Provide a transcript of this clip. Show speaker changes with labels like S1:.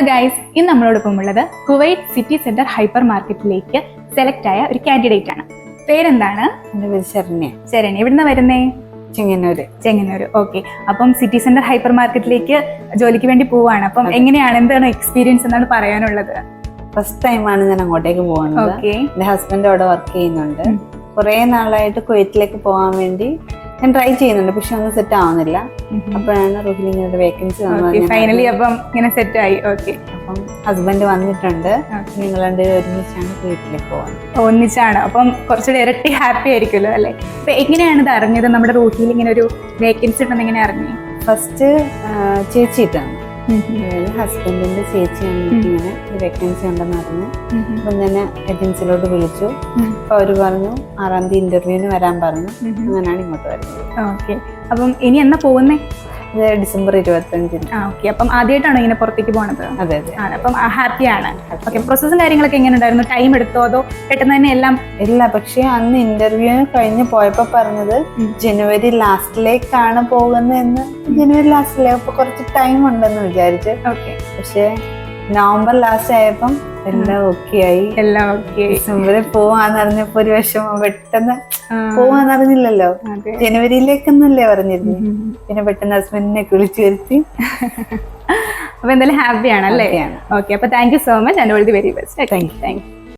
S1: Guys, ഇന്ന് നമ്മളോടൊപ്പം ഉള്ളത് കുവൈറ്റ് സിറ്റി സെന്റർ ഹൈപ്പർ മാർക്കറ്റിലേക്ക് സെലക്ട് ആയ ഒരു കാൻഡിഡേറ്റ് ആണ്. പേരെന്താണ്?
S2: എന്റെ പേര് ശരണ്യ.
S1: ശരണ്യ. എവിടുന്ന വരുന്നേ?
S2: ചെങ്ങന്നൂര്.
S1: ഓക്കെ. അപ്പം സിറ്റി സെന്റർ ഹൈപ്പർ മാർക്കറ്റിലേക്ക് ജോലിക്ക് വേണ്ടി പോവാണ്. അപ്പം എങ്ങനെയാണ്, എന്താണ് എക്സ്പീരിയൻസ് എന്നാണ് പറയാനുള്ളത്?
S2: ഫസ്റ്റ് ടൈമാണ് ഞാൻ അങ്ങോട്ടേക്ക് പോകുന്നത്. എന്റെ ഹസ്ബൻഡ് അവിടെ വർക്ക് ചെയ്യുന്നുണ്ട്. കുറെ നാളായിട്ട് കുവൈറ്റിലേക്ക് പോകാൻ വേണ്ടി ഞാൻ ട്രൈ ചെയ്യുന്നുണ്ട്, പക്ഷെ ഒന്നും സെറ്റ് ആവുന്നില്ല. അപ്പോഴാണ് റുഹിലിങ്ങനെ വേക്കൻസി
S1: ഫൈനലി അപ്പം ഇങ്ങനെ സെറ്റ് ആയി. ഓക്കെ.
S2: അപ്പം ഹസ്ബൻഡ് വന്നിട്ടുണ്ട്. നിങ്ങൾ രണ്ടുപേരും ഒരുമിച്ചാണ് കുവൈറ്റിലേക്ക് പോകുന്നത്.
S1: ഒന്നിച്ചാണ്. അപ്പം കുറച്ചുകൂടി ഇരട്ടി ഹാപ്പി ആയിരിക്കുമല്ലോ അല്ലെ? അപ്പൊ എങ്ങനെയാണ് ഇത് അറിഞ്ഞത്? നമ്മുടെ റൂട്ടിൽ ഇങ്ങനെ ഒരു വേക്കൻസി ഉണ്ടെന്ന് എങ്ങനെ അറിഞ്ഞു?
S2: ഫസ്റ്റ് ചേച്ചി ഇട്ടാണ്, ഹസ്ബൻഡിന്റെ ചേച്ചിയാണ് ഇങ്ങനെ വേക്കൻസി ഉണ്ടെന്ന് പറഞ്ഞു. അപ്പം തന്നെ ഏജൻസിയിലോട്ട് വിളിച്ചു. അപ്പൊ അവര് പറഞ്ഞു 6-ാം തീയതി ഇന്റർവ്യൂവിന് വരാൻ പറഞ്ഞു. അങ്ങനെയാണ് ഇങ്ങോട്ട് വരുന്നത്.
S1: ഓക്കെ. അപ്പം ഇനി എന്നാ പോകുന്നേ?
S2: ഡിസംബർ 25-ന്.
S1: ഓക്കെ. അപ്പം ആദ്യമായിട്ടാണോ ഇങ്ങനെ പുറത്തേക്ക് പോണത്?
S2: അതെ.
S1: അപ്പം ഹാപ്പിയാണ്. ഓക്കെ. പ്രോസസ്സും കാര്യങ്ങളൊക്കെ എങ്ങനെ ഉണ്ടായിരുന്നു? ടൈം എടുത്തോ അതോ പെട്ടെന്ന് തന്നെ എല്ലാം?
S2: ഇല്ല, പക്ഷെ അന്ന് ഇന്റർവ്യൂവിന് കഴിഞ്ഞ് പോയപ്പോ പറഞ്ഞത് ജനുവരി ലാസ്റ്റിലേക്കാണ് പോകുന്നതെന്ന്. ജനുവരി ലാസ്റ്റിലേക്ക് അപ്പൊ കുറച്ച് ടൈം ഉണ്ടെന്ന് വിചാരിച്ചു.
S1: ഓക്കെ.
S2: പക്ഷെ നവംബർ ലാസ്റ്റ് ആയപ്പം എല്ലാം ഓക്കെ ആയി. ഡിസംബറിൽ പോവാന്നറിഞ്ഞപ്പോ ഒരു വിഷമം. പെട്ടെന്ന് പോവാന്നറിഞ്ഞില്ലല്ലോ, ജനുവരിയിലേക്കൊന്നല്ലേ പറഞ്ഞിരുന്നു. പിന്നെ പെട്ടെന്ന് ഹസ്ബൻഡിനെ വിളിച്ചു വരുത്തി.
S1: അപ്പൊ എന്തായാലും ഹാപ്പിയാണ് അല്ലേ? ഓക്കെ. അപ്പൊ thank you so much and all the very best.
S2: Thank you.